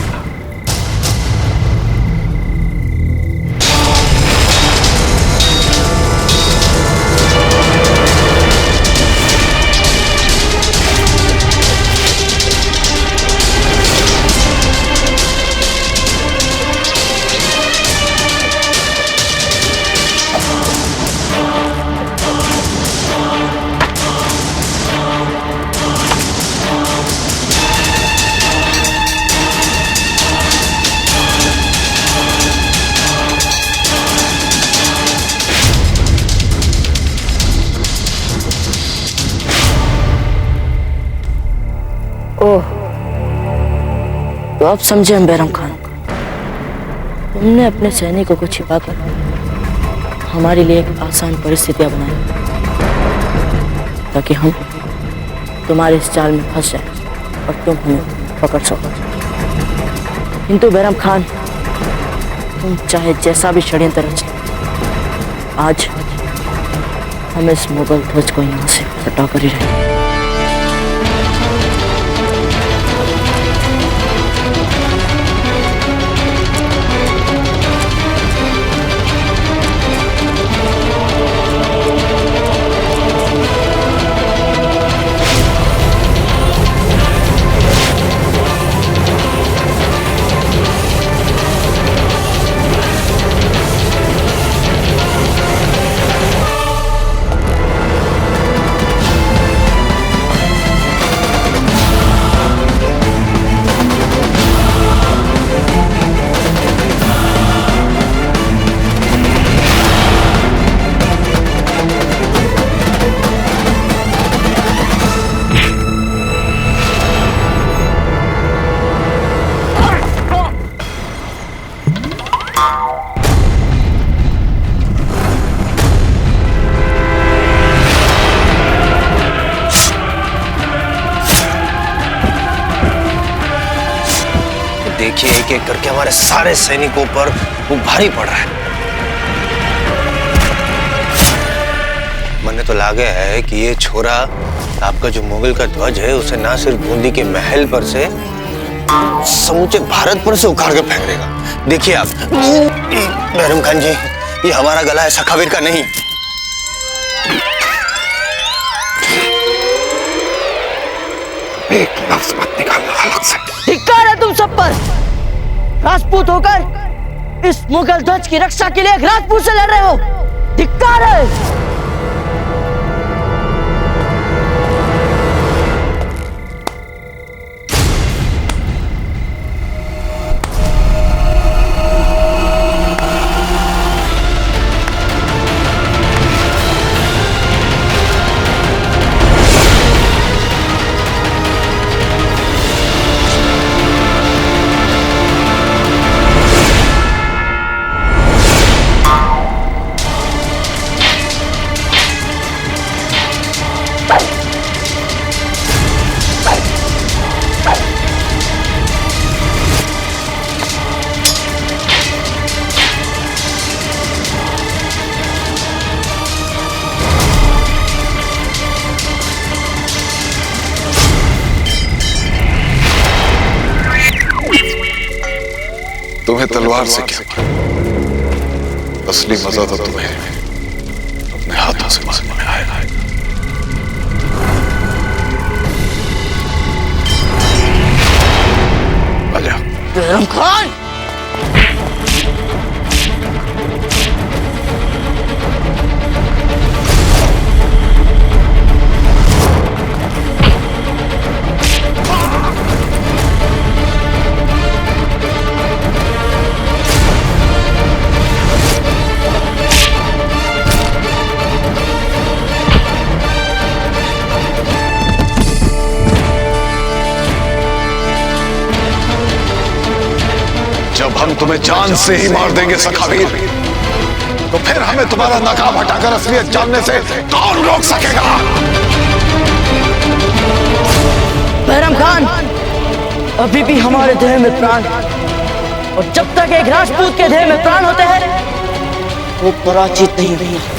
ओह, तो अब समझे हम बैरम खान। तुमने अपने सैनिकों को छिपाकर हमारे लिए एक आसान परिस्थितियां बनाई ताकि हम तुम्हारे इस जाल में फंस जाए और तुम हमें पकड़ सको। किंतु बैरम खान, तुम चाहे जैसा भी षड्यंत्र रच लो, आज हम इस मुगल ध्वज को यहाँ से हटा कर ही रहेंगे। देखिए एक एक करके हमारे सारे सैनिकों पर वो भारी पड़ रहा है। मैंने तो लागे है कि ये छोरा आपका जो मुगल का ध्वज है उसे ना सिर्फ बूंदी के महल पर से समूचे भारत पर से उखाड़ कर फेंक देगा। देखिए आप बैरम खान जी, ये हमारा गला है, सखावीर का नहीं। एक लफ्ज मत निकालना हलक से। धिक्कार है तुम सब पर। राजपूत होकर इस मुगल ध्वज की रक्षा के लिए एक राजपूत से लड़ रहे हो। धिक्कार है। तुम्हें तलवार से क्या, असली मजा तो तुम्हें अपने हाथों से मारने में आएगा। आ जाओ। बैरम खान, जब हम तुम्हें जान से ही मार देंगे सखावीर, तो फिर हमें तुम्हारा नकाब हटाकर असलियत जानने से कौन रोक सकेगा? बैरम खान, अभी भी हमारे देह में प्राण है, और जब तक एक राजपूत के देह में प्राण होते हैं वो पराजित नहीं होगा।